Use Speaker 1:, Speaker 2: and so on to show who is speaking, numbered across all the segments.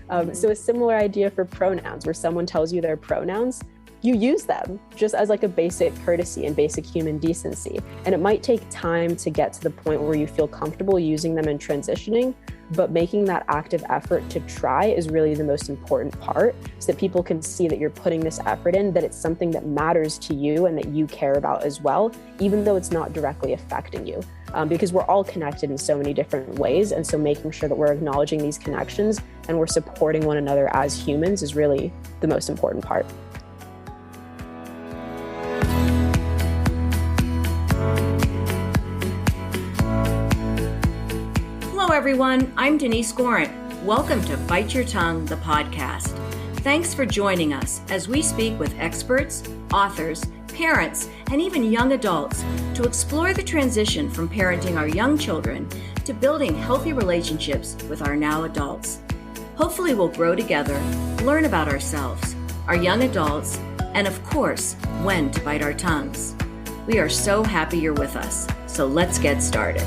Speaker 1: So a similar idea for pronouns, where someone tells you their pronouns, you use them just as like a basic courtesy and basic human decency. And it might take time to get to the point where you feel comfortable using them and transitioning, but making that active effort to try is really the most important part, so that people can see that you're putting this effort in, that it's something that matters to you and that you care about as well, even though it's not directly affecting you. Because we're all connected in so many different ways. And so making sure that we're acknowledging these connections and we're supporting one another as humans is really the most important part.
Speaker 2: Hello, everyone. I'm Denise. Welcome to Bite Your Tongue, the podcast. Thanks for joining us as we speak with experts, authors, parents, and even young adults to explore the transition from parenting our young children to building healthy relationships with our now adults. Hopefully, we'll grow together, learn about ourselves, our young adults, and of course, when to bite our tongues. We are so happy you're with us, so let's get started.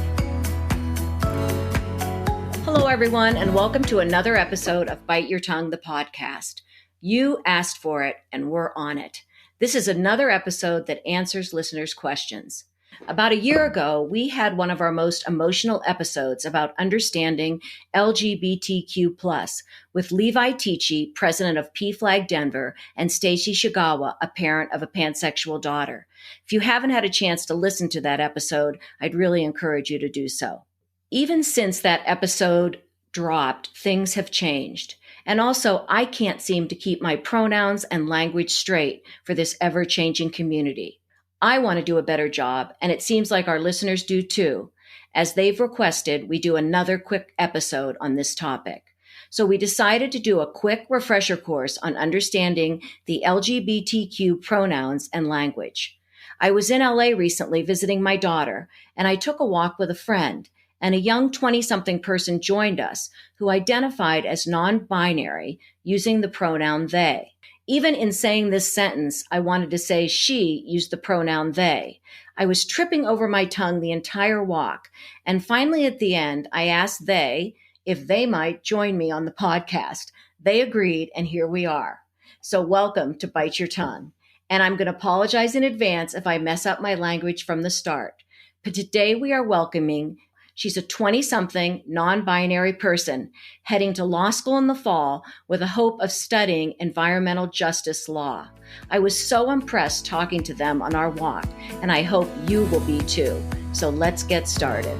Speaker 2: Hello, everyone, and welcome to another episode of Bite Your Tongue, the podcast. You asked for it, and we're on it. This is another episode that answers listeners' questions. About a year ago, we had one of our most emotional episodes about understanding LGBTQ+, with Levi Teachey, president of PFLAG Denver, and Stacy Shigaway, a parent of a pansexual daughter. If you haven't had a chance to listen to that episode, I'd really encourage you to do so. Even since that episode dropped, things have changed. And also, I can't seem to keep my pronouns and language straight for this ever-changing community. I want to do a better job, and it seems like our listeners do too. As they've requested, we do another quick episode on this topic. So we decided to do a quick refresher course on understanding the LGBTQ pronouns and language. I was in LA recently visiting my daughter, and I took a walk with a friend. And a young 20-something person joined us who identified as non-binary using the pronoun they. Even in saying this sentence, I wanted to say she used the pronoun they. I was tripping over my tongue the entire walk. And finally, at the end, I asked they if they might join me on the podcast. They agreed, and here we are. So welcome to Bite Your Tongue. And I'm going to apologize in advance if I mess up my language from the start. But today we are welcoming. She's a 20-something non-binary person heading to law school in the fall with a hope of studying environmental justice law. I was so impressed talking to them on our walk, and I hope you will be too. So let's get started.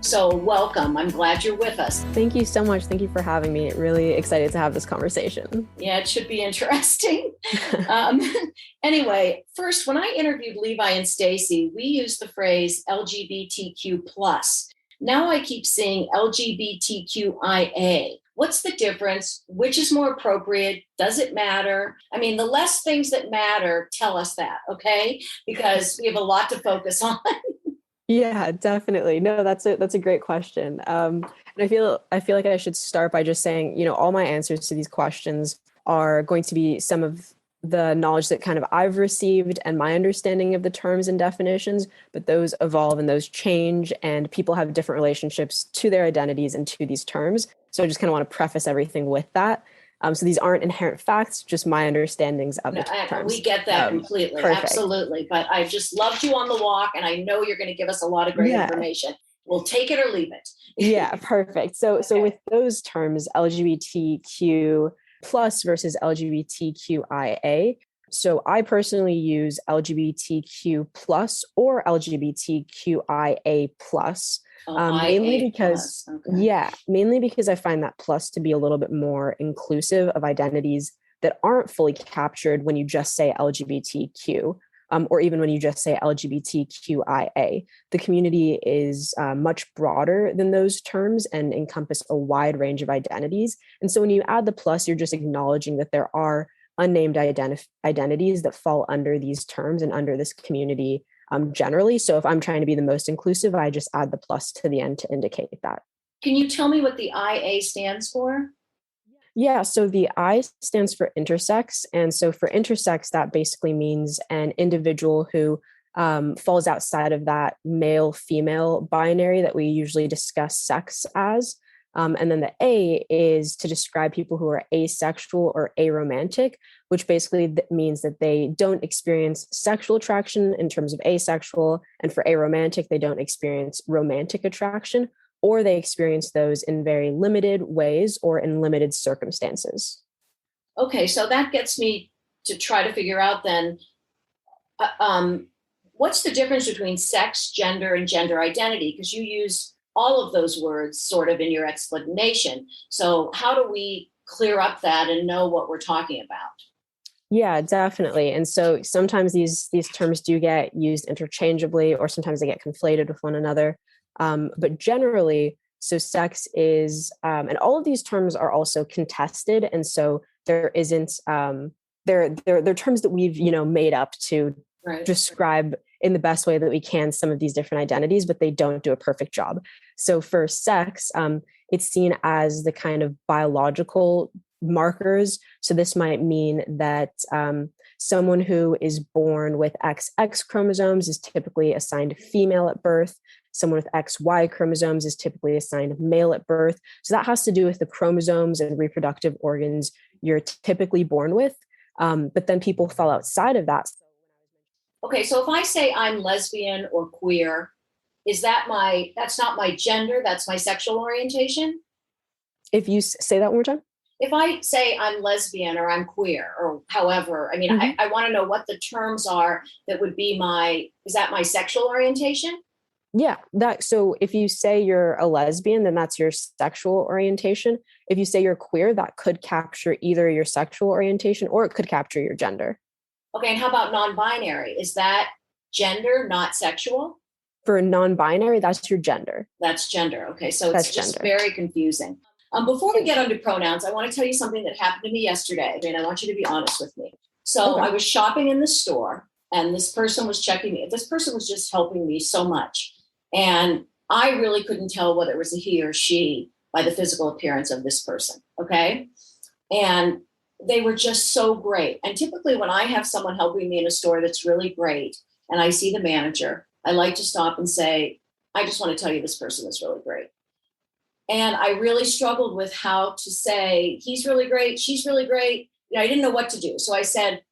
Speaker 2: So welcome. I'm glad you're with us.
Speaker 1: Thank you so much. Thank you for having me. Really excited to have this conversation.
Speaker 2: Yeah, it should be interesting. Anyway, first, when I interviewed Levi and Stacy, we used the phrase LGBTQ+. Now I keep seeing LGBTQIA. What's the difference? Which is more appropriate? Does it matter? I mean, the less things that matter, tell us that, okay? Because we have a lot to focus on.
Speaker 1: Yeah, definitely. No, that's a great question. And I feel like I should start by just saying, all my answers to these questions are going to be some of the knowledge that kind of I've received and my understanding of the terms and definitions, but those evolve and those change, and people have different relationships to their identities and to these terms. So I just kind of want to preface everything with that. So these aren't inherent facts, just my understandings of the terms.
Speaker 2: We get that completely. Perfect. Absolutely. But I just loved you on the walk, and I know you're going to give us a lot of great information. We'll take it or leave it.
Speaker 1: Yeah, perfect. So with those terms, LGBTQ plus versus LGBTQIA. So I personally use LGBTQ plus or LGBTQIA plus. Mainly because I find that plus to be a little bit more inclusive of identities that aren't fully captured when you just say LGBTQ, or even when you just say LGBTQIA. The community is much broader than those terms and encompass a wide range of identities. And so when you add the plus, you're just acknowledging that there are unnamed identities that fall under these terms and under this community generally. So if I'm trying to be the most inclusive, I just add the plus to the end to indicate that.
Speaker 2: Can you tell me what the IA stands for?
Speaker 1: Yeah, so the I stands for intersex. And so for intersex, that basically means an individual who falls outside of that male female binary that we usually discuss sex as. And then the A is to describe people who are asexual or aromantic, which basically means that they don't experience sexual attraction in terms of asexual. And for aromantic, they don't experience romantic attraction, or they experience those in very limited ways or in limited circumstances.
Speaker 2: Okay, so that gets me to try to figure out then, what's the difference between sex, gender, and gender identity? Because you use all of those words sort of in your explanation. So how do we clear up that and know what we're talking about?
Speaker 1: Yeah, definitely. And so sometimes these terms do get used interchangeably, or sometimes they get conflated with one another. But generally, so sex is, and all of these terms are also contested, and so there isn't, they're terms that we've made up to describe in the best way that we can some of these different identities, but they don't do a perfect job. So for sex, it's seen as the kind of biological markers. So this might mean that someone who is born with XX chromosomes is typically assigned female at birth. Someone with XY chromosomes is typically assigned male at birth. So that has to do with the chromosomes and reproductive organs you're typically born with. But then people fall outside of that.
Speaker 2: Okay, so if I say I'm lesbian or queer, that's not my gender, that's my sexual orientation?
Speaker 1: If you say that one more time.
Speaker 2: If I say I'm lesbian or I'm queer or however, I mean, I want to know what the terms are that would be is that my sexual orientation?
Speaker 1: Yeah, so if you say you're a lesbian, then that's your sexual orientation. If you say you're queer, that could capture either your sexual orientation or it could capture your gender.
Speaker 2: Okay, and how about non-binary? Is that gender, not sexual?
Speaker 1: For non-binary, that's your gender.
Speaker 2: That's gender. Okay, so it's just very confusing. Before we get onto pronouns, I want to tell you something that happened to me yesterday. I want you to be honest with me. So I was shopping in the store and this person was checking me. This person was just helping me so much. And I really couldn't tell whether it was a he or she by the physical appearance of this person. Okay. And they were just so great. And typically when I have someone helping me in a store that's really great and I see the manager, I like to stop and say, I just want to tell you this person is really great. And I really struggled with how to say, he's really great, she's really great. I didn't know what to do. So I said,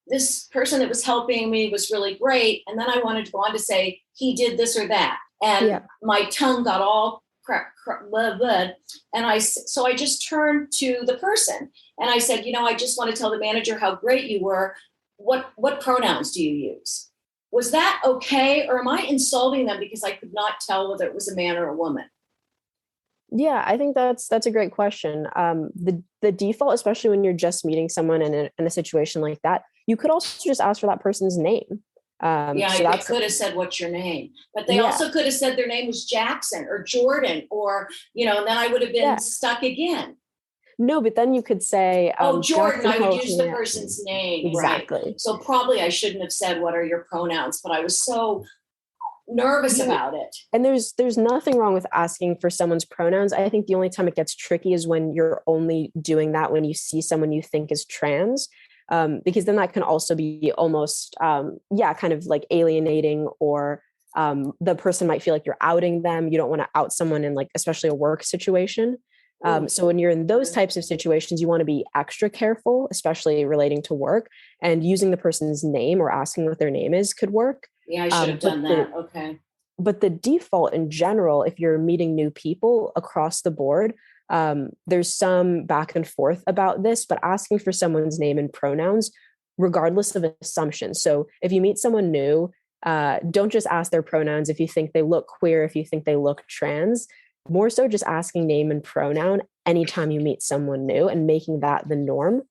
Speaker 2: this person that was helping me was really great. And then I wanted to go on to say, he did this or that. And my tongue got all blah, blah. And so I just turned to the person and I said, I just want to tell the manager how great you were. What pronouns do you use? Was that okay? Or am I insulting them because I could not tell whether it was a man or a woman?
Speaker 1: Yeah, I think that's a great question. The default, especially when you're just meeting someone in a situation like that, you could also just ask for that person's name.
Speaker 2: I could have said, what's your name? But they also could have said their name was Jackson or Jordan or, and then I would have been stuck again.
Speaker 1: No, but then you could say,
Speaker 2: Jordan, I would use the person's name.
Speaker 1: Exactly.
Speaker 2: Right? So probably I shouldn't have said, what are your pronouns? But I was so nervous about it.
Speaker 1: And there's nothing wrong with asking for someone's pronouns. I think the only time it gets tricky is when you're only doing that when you see someone you think is trans. Because then that can also be almost, kind of like alienating, or the person might feel like you're outing them. You don't want to out someone in especially a work situation. So when you're in those types of situations, you want to be extra careful, especially relating to work, and using the person's name or asking what their name is could work.
Speaker 2: Yeah, I should have done that. Okay.
Speaker 1: But the default in general, if you're meeting new people across the board, there's some back and forth about this, but asking for someone's name and pronouns, regardless of assumptions. So if you meet someone new, don't just ask their pronouns if you think they look queer, if you think they look trans. More so just asking name and pronoun anytime you meet someone new and making that the norm.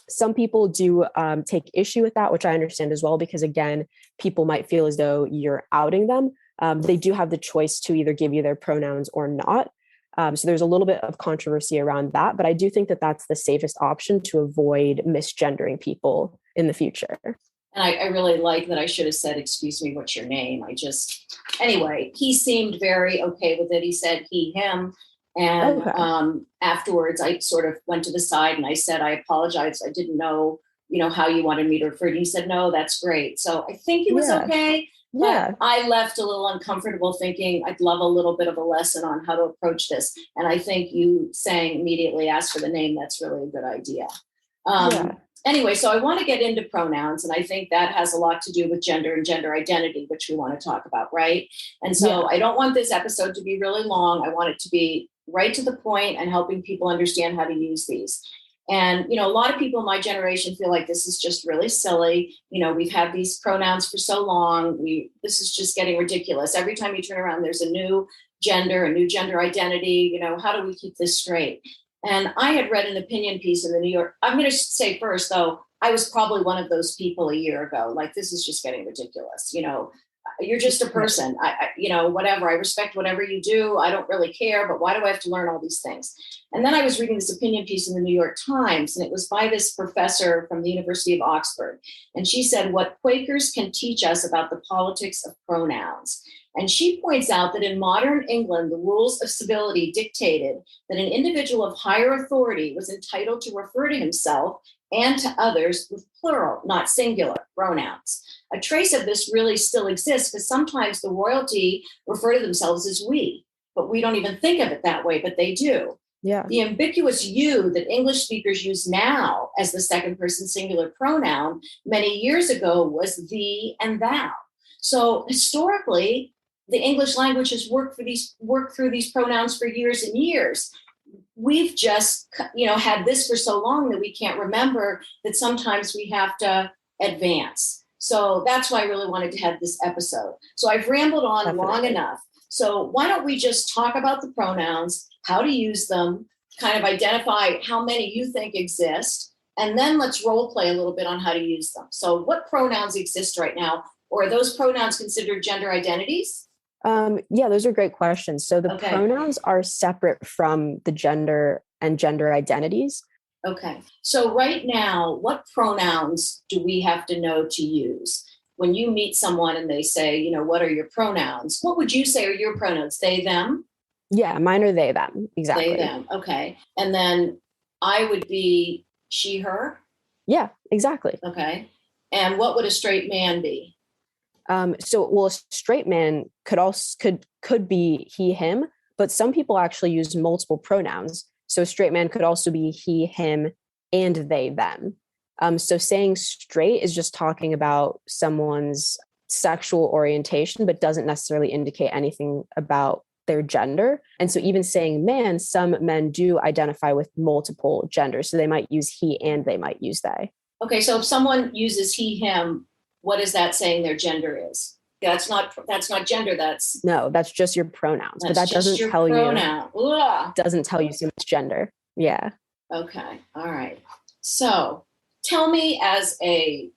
Speaker 1: Some people do take issue with that, which I understand as well, because again, people might feel as though you're outing them. They do have the choice to either give you their pronouns or not. So there's a little bit of controversy around that, but I do think that that's the safest option to avoid misgendering people in the future.
Speaker 2: And I really like that I should have said, excuse me, what's your name? Anyway, he seemed very okay with it. He said he, him. And afterwards, I sort of went to the side and I said, I apologize. I didn't know
Speaker 3: how you wanted me to refer to you. You said, no, that's great. So I think it was okay.
Speaker 1: Yeah.
Speaker 3: But I left a little uncomfortable thinking I'd love a little bit of a lesson on how to approach this. And I think you saying immediately ask for the name, that's really a good idea. Anyway, so I want to get into pronouns, and I think that has a lot to do with gender and gender identity, which we want to talk about, right? And so I don't want this episode to be really long. I want it to be right to the point and helping people understand how to use these. And, a lot of people in my generation feel like this is just really silly. We've had these pronouns for so long. This is just getting ridiculous. Every time you turn around, there's a new gender identity. How do we keep this straight? And I had read an opinion piece in the New York. I'm going to say first, though, I was probably one of those people a year ago. Like, this is just getting ridiculous. You're just a person. Whatever. I respect whatever you do. I don't really care. But why do I have to learn all these things? And then I was reading this opinion piece in the New York Times, and it was by this professor from the University of Oxford. And she said, what Quakers can teach us about the politics of pronouns. And she points out that in modern England, the rules of civility dictated that an individual of higher authority was entitled to refer to himself and to others with plural, not singular, pronouns. A trace of this really still exists because sometimes the royalty refer to themselves as we, but we don't even think of it that way, but they do.
Speaker 1: Yeah.
Speaker 3: The ambiguous you that English speakers use now as the second person singular pronoun many years ago was thee and thou. So historically, the English language has worked through these pronouns for years and years. We've just, had this for so long that we can't remember that sometimes we have to advance. So that's why I really wanted to have this episode. So I've rambled on long enough. So why don't we just talk about the pronouns, how to use them, kind of identify how many you think exist, and then let's role play a little bit on how to use them. So what pronouns exist right now? Or are those pronouns considered gender identities?
Speaker 1: Those are great questions. So the pronouns are separate from the gender and gender identities.
Speaker 3: Okay. So right now, what pronouns do we have to know to use? When you meet someone and they say, what are your pronouns? What would you say are your pronouns? They, them?
Speaker 1: Yeah, mine are they, them. Exactly.
Speaker 3: They, them. Okay. And then I would be she, her?
Speaker 1: Yeah, exactly.
Speaker 3: Okay. And what would a straight man be?
Speaker 1: A straight man could be he, him, but some people actually use multiple pronouns. So a straight man could also be he, him, and they, them. So saying straight is just talking about someone's sexual orientation, but doesn't necessarily indicate anything about their gender. And so even saying man, some men do identify with multiple genders. So they might use he and they might use they.
Speaker 3: Okay, so if someone uses he, him, what is that saying their gender is? That's not gender.
Speaker 1: That's just your pronouns. But that doesn't tell you so much gender. Yeah.
Speaker 3: Okay. All right. So tell me, as a,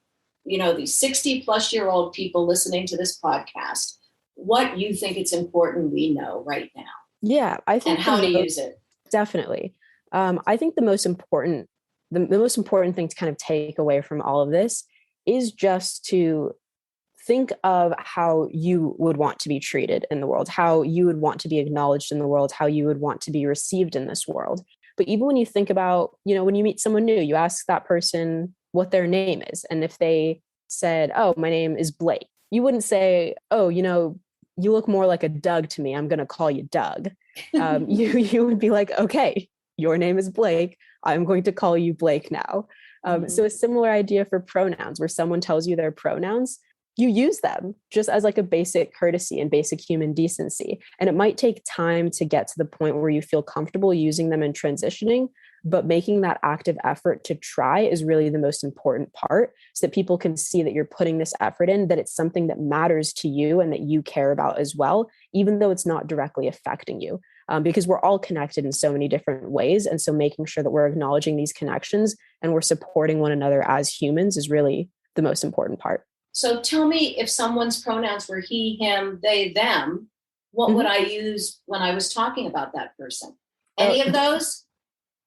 Speaker 3: these 60-plus-year-old people listening to this podcast, what you think it's important we know right now.
Speaker 1: Yeah, I think,
Speaker 3: and how to use it.
Speaker 1: Definitely. I think the most important thing to kind of take away from all of this is just to think of how you would want to be treated in the world, how you would want to be acknowledged in the world, how you would want to be received in this world. But even when you think about, when you meet someone new, you ask that person what their name is. And if they said, oh, my name is Blake, you wouldn't say, oh, you look more like a Doug to me, I'm going to call you Doug. You would be like, okay, your name is Blake, I'm going to call you Blake now. So a similar idea for pronouns, where someone tells you their pronouns, you use them just as like a basic courtesy and basic human decency. And it might take time to get to the point where you feel comfortable using them and transitioning, but making that active effort to try is really the most important part, so that people can see that you're putting this effort in, that it's something that matters to you and that you care about as well, even though it's not directly affecting you. Because we're all connected in so many different ways. And so making sure that we're acknowledging these connections and we're supporting one another as humans is really the most important part.
Speaker 3: So tell me, if someone's pronouns were he, him, they, them, what would I use when I was talking about that person? Any of those?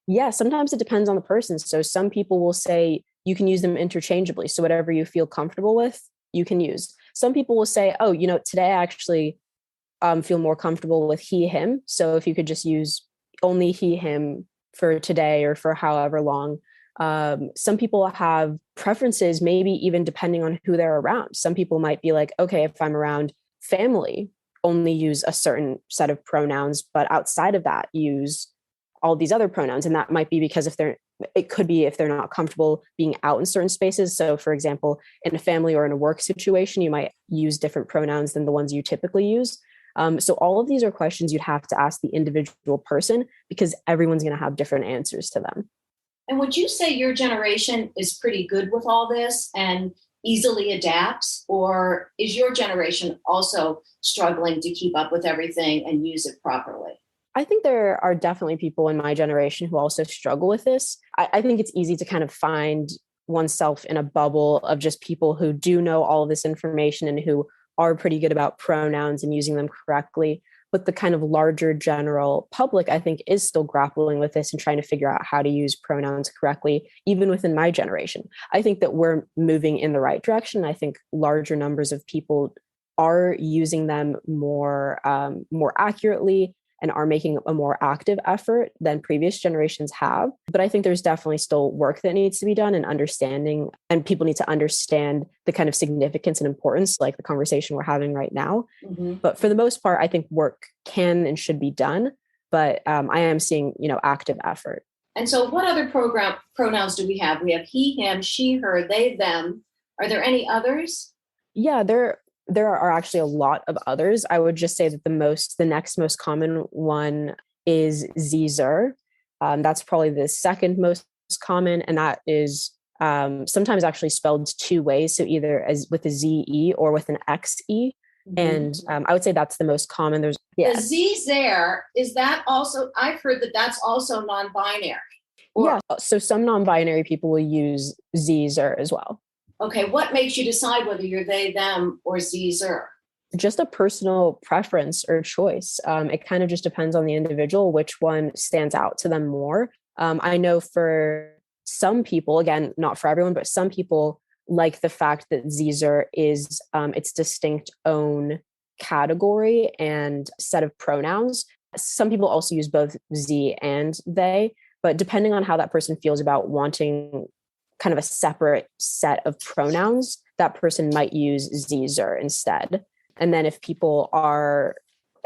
Speaker 1: Yeah, sometimes it depends on the person. So some people will say you can use them interchangeably. So whatever you feel comfortable with, you can use. Some people will say, oh, today I actually feel more comfortable with he, him. So if you could just use only he, him for today or for however long, Some people have preferences, maybe even depending on who they're around. Some people might be like, okay, if I'm around family, only use a certain set of pronouns, but outside of that, use all these other pronouns. And that might be because it could be if they're not comfortable being out in certain spaces. So for example, in a family or in a work situation, you might use different pronouns than the ones you typically use. So all of these are questions you'd have to ask the individual person because everyone's going to have different answers to them.
Speaker 3: And would you say your generation is pretty good with all this and easily adapts? Or is your generation also struggling to keep up with everything and use it properly?
Speaker 1: I think there are definitely people in my generation who also struggle with this. I think it's easy to kind of find oneself in a bubble of just people who do know all of this information and who are pretty good about pronouns and using them correctly. But the kind of larger general public, I think, is still grappling with this and trying to figure out how to use pronouns correctly, even within my generation. I think that we're moving in the right direction. I think larger numbers of people are using them more accurately and are making a more active effort than previous generations have. But I think there's definitely still work that needs to be done and understanding, and people need to understand the kind of significance and importance, like the conversation we're having right now.
Speaker 3: Mm-hmm.
Speaker 1: But for the most part, I think work can and should be done. But I am seeing, active effort.
Speaker 3: And so what other pronouns do we have? We have he, him, she, her, they, them. Are there any others?
Speaker 1: Yeah, there are actually a lot of others. I would just say that the next most common one is Zer. That's probably the second most common, and that is sometimes actually spelled two ways. So either as with a ZE or with an XE. Mm-hmm. And I would say that's the most common. The
Speaker 3: Zer, is that also, I've heard that that's also non-binary.
Speaker 1: Yeah. So some non-binary people will use Zer as well.
Speaker 3: Okay, what makes you decide whether you're they, them, or Zer?
Speaker 1: Just a personal preference or choice. It kind of just depends on the individual, which one stands out to them more. I know for some people, again, not for everyone, but some people like the fact that Zer is its distinct own category and set of pronouns. Some people also use both Z and they, but depending on how that person feels about wanting kind of a separate set of pronouns, that person might use Zer instead. And then if people are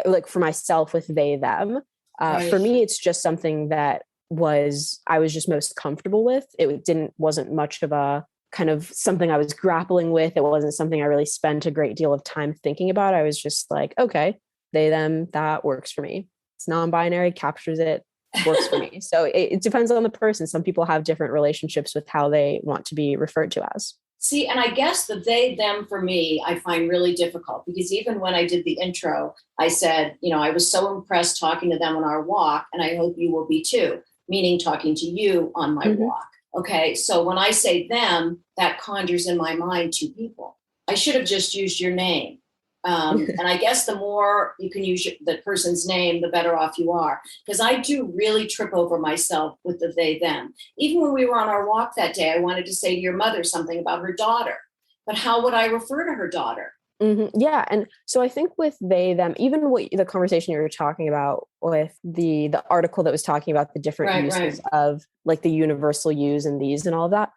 Speaker 1: like, for myself with they, them, right. For me, it's just something that I was just most comfortable with. It wasn't much of a kind of something I was grappling with. It wasn't something I really spent a great deal of time thinking about. I was just like, okay, they, them, that works for me. It's non-binary, captures it, works for me. So it depends on the person. Some people have different relationships with how they want to be referred to as.
Speaker 3: See, and I guess the they, them for me, I find really difficult because even when I did the intro, I said, I was so impressed talking to them on our walk, and I hope you will be too, meaning talking to you on my walk. Okay. So when I say them, that conjures in my mind two people. I should have just used your name. And I guess the more you can use the person's name, the better off you are. Because I do really trip over myself with the they, them. Even when we were on our walk that day, I wanted to say to your mother something about her daughter. But how would I refer to her daughter?
Speaker 1: Mm-hmm. Yeah. And so I think with they, them, even what the conversation you were talking about with the article that was talking about the different uses of like the universal use and these and all of that,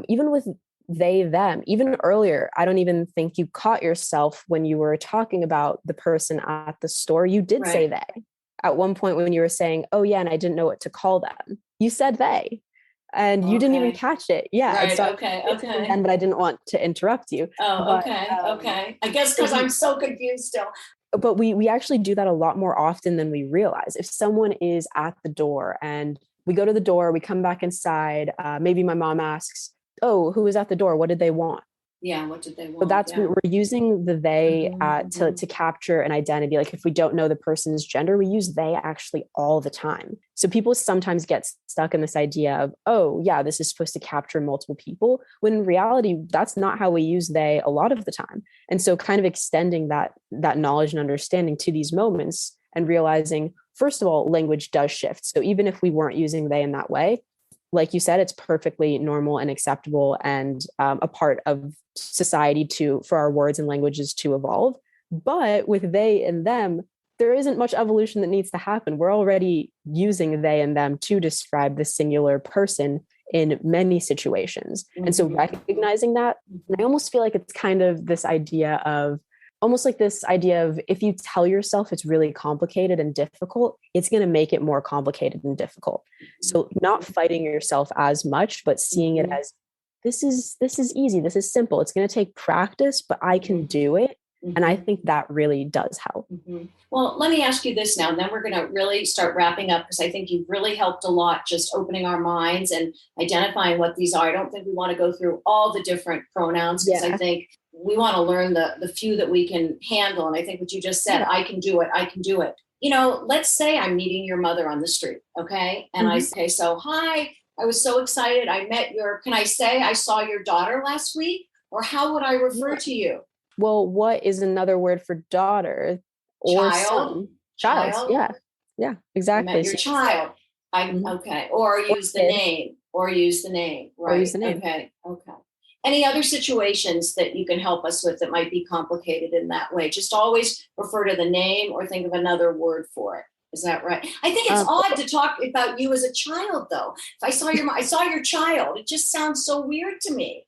Speaker 1: even with they, them, even earlier, I don't even think you caught yourself when you were talking about the person at the store. You did say they at one point when you were saying, oh yeah, and I didn't know what to call them. You said they, and you didn't even catch it. Yeah.
Speaker 3: Right. Okay.
Speaker 1: But I didn't want to interrupt you.
Speaker 3: Oh, okay. I guess because I'm so confused still.
Speaker 1: But we actually do that a lot more often than we realize. If someone is at the door and we go to the door, we come back inside, maybe my mom asks, oh, who was at the door? What did they want?
Speaker 3: Yeah, what did they want?
Speaker 1: But that's we're using the they to capture an identity. Like if we don't know the person's gender, we use they actually all the time. So people sometimes get stuck in this idea of, oh yeah, this is supposed to capture multiple people, when in reality, that's not how we use they a lot of the time. And so kind of extending that knowledge and understanding to these moments and realizing, first of all, language does shift. So even if we weren't using they in that way, like you said, it's perfectly normal and acceptable and a part of society for our words and languages to evolve. But with they and them, there isn't much evolution that needs to happen. We're already using they and them to describe the singular person in many situations. And so recognizing that, and I almost feel like it's kind of this idea of if you tell yourself it's really complicated and difficult, it's going to make it more complicated and difficult. So not fighting yourself as much, but seeing it as this is easy. This is simple. It's going to take practice, but I can do it. And I think that really does help.
Speaker 3: Well, let me ask you this now, and then we're going to really start wrapping up, because I think you've really helped a lot just opening our minds and identifying what these are. I don't think we want to go through all the different pronouns, because I think we want to learn the few that we can handle. And I think what you just said, I can do it. I can do it. You know, let's say I'm meeting your mother on the street. Okay. And I say, so, hi, I was so excited. Can I say I saw your daughter last week? Or how would I refer to you?
Speaker 1: Well, what is another word for daughter or son? Child. Yeah, exactly.
Speaker 3: I met your child. Okay. Or use the name. Right.
Speaker 1: Or use the name.
Speaker 3: Okay. Any other situations that you can help us with that might be complicated in that way? Just always refer to the name or think of another word for it. Is that right? I think it's odd to talk about you as a child, though. If I saw your child, it just sounds so weird to me.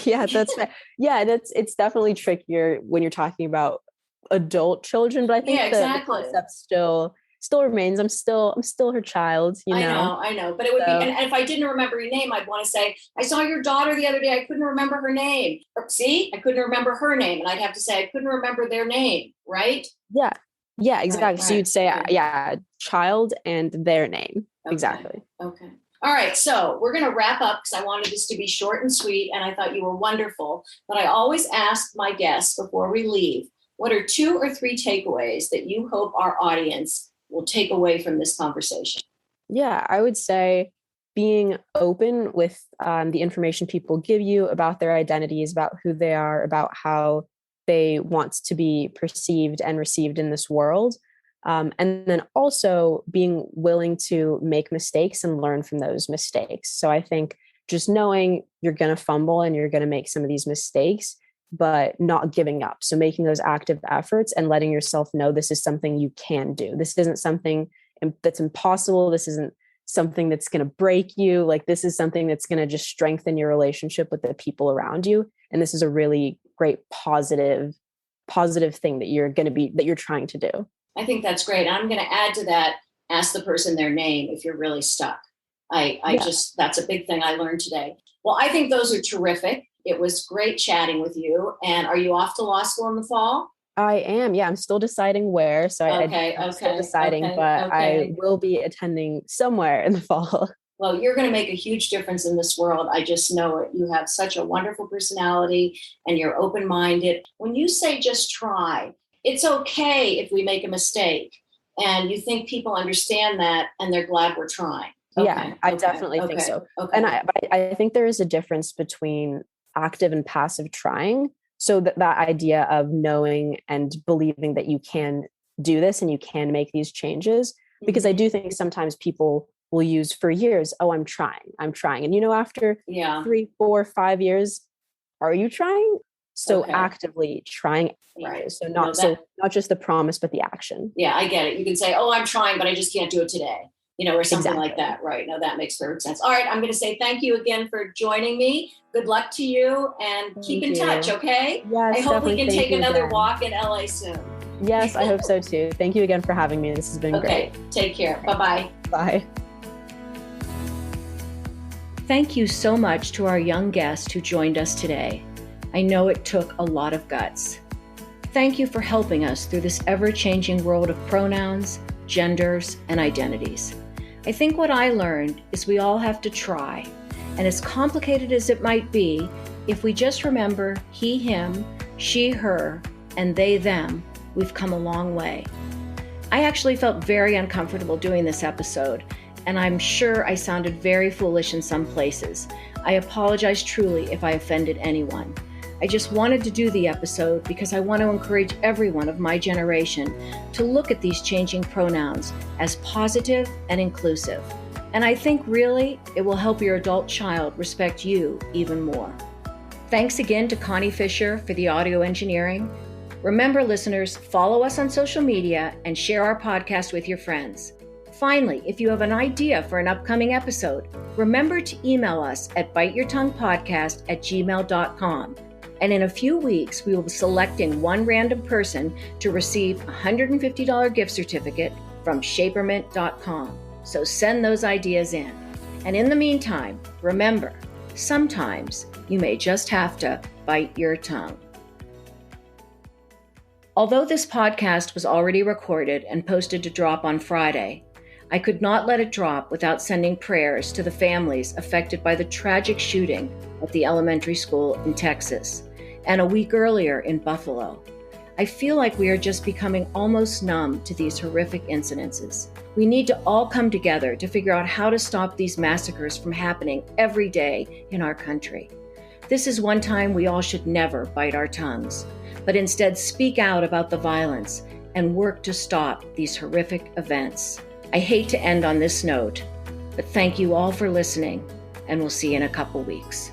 Speaker 1: Yeah, that's fair. Yeah, it's definitely trickier when you're talking about adult children, but I think the concept still remains. I'm still her child, you know.
Speaker 3: I know. But it would be, and if I didn't remember your name, I'd want to say, I saw your daughter the other day. I couldn't remember her name. See, I couldn't remember her name. And I'd have to say, I couldn't remember their name, right?
Speaker 1: Yeah, exactly. Right. So you'd say, child and their name.
Speaker 3: Okay.
Speaker 1: Exactly.
Speaker 3: Okay. All right, so we're going to wrap up, because I wanted this to be short and sweet, and I thought you were wonderful. But I always ask my guests before we leave, what are 2 or 3 takeaways that you hope our audience will take away from this conversation?
Speaker 1: Yeah, I would say being open with the information people give you about their identities, about who they are, about how they want to be perceived and received in this world. And then also being willing to make mistakes and learn from those mistakes. So I think just knowing you're going to fumble and you're going to make some of these mistakes, but not giving up. So making those active efforts and letting yourself know this is something you can do. This isn't something that's impossible. This isn't something that's going to break you. Like, this is something that's going to just strengthen your relationship with the people around you. And this is a really great positive thing that you're trying to do.
Speaker 3: I think that's great. I'm going to add to that, ask the person their name if you're really stuck. That's a big thing I learned today. Well, I think those are terrific. It was great chatting with you. And are you off to law school in the fall?
Speaker 1: I am. Yeah, I'm still deciding where. So I'm still deciding, but I will be attending somewhere in the fall.
Speaker 3: Well, you're going to make a huge difference in this world. I just know it. You have such a wonderful personality and you're open-minded. When you say just try, it's okay if we make a mistake, and you think people understand that and they're glad we're trying.
Speaker 1: Yeah, I definitely think so. And I think there is a difference between active and passive trying. So that idea of knowing and believing that you can do this and you can make these changes, because I do think sometimes people will use for years, I'm trying. And, after 3, 4, 5 years, are you trying? So actively trying.
Speaker 3: Right.
Speaker 1: So not just the promise, but the action.
Speaker 3: Yeah, I get it. You can say, I'm trying, but I just can't do it today, or something like that. Right. No, that makes perfect sense. All right. I'm going to say thank you again for joining me. Good luck to you, and keep in touch. Okay.
Speaker 1: Yes,
Speaker 3: I hope we can take another walk in LA soon.
Speaker 1: Yes, I hope so too. Thank you again for having me. This has been great.
Speaker 3: Take care. Bye-bye.
Speaker 1: Bye.
Speaker 2: Thank you so much to our young guest who joined us today. I know it took a lot of guts. Thank you for helping us through this ever-changing world of pronouns, genders, and identities. I think what I learned is we all have to try, and as complicated as it might be, if we just remember he, him, she, her, and they, them, we've come a long way. I actually felt very uncomfortable doing this episode, and I'm sure I sounded very foolish in some places. I apologize truly if I offended anyone. I just wanted to do the episode because I want to encourage everyone of my generation to look at these changing pronouns as positive and inclusive. And I think really it will help your adult child respect you even more. Thanks again to Connie Fisher for the audio engineering. Remember, listeners, follow us on social media and share our podcast with your friends. Finally, if you have an idea for an upcoming episode, remember to email us at biteyourtonguepodcast@gmail.com. And in a few weeks, we will be selecting one random person to receive a $150 gift certificate from shapermint.com. So send those ideas in. And in the meantime, remember, sometimes you may just have to bite your tongue. Although this podcast was already recorded and posted to drop on Friday, I could not let it drop without sending prayers to the families affected by the tragic shooting at the elementary school in Texas, and a week earlier in Buffalo. I feel like we are just becoming almost numb to these horrific incidences. We need to all come together to figure out how to stop these massacres from happening every day in our country. This is one time we all should never bite our tongues, but instead speak out about the violence and work to stop these horrific events. I hate to end on this note, but thank you all for listening, and we'll see you in a couple weeks.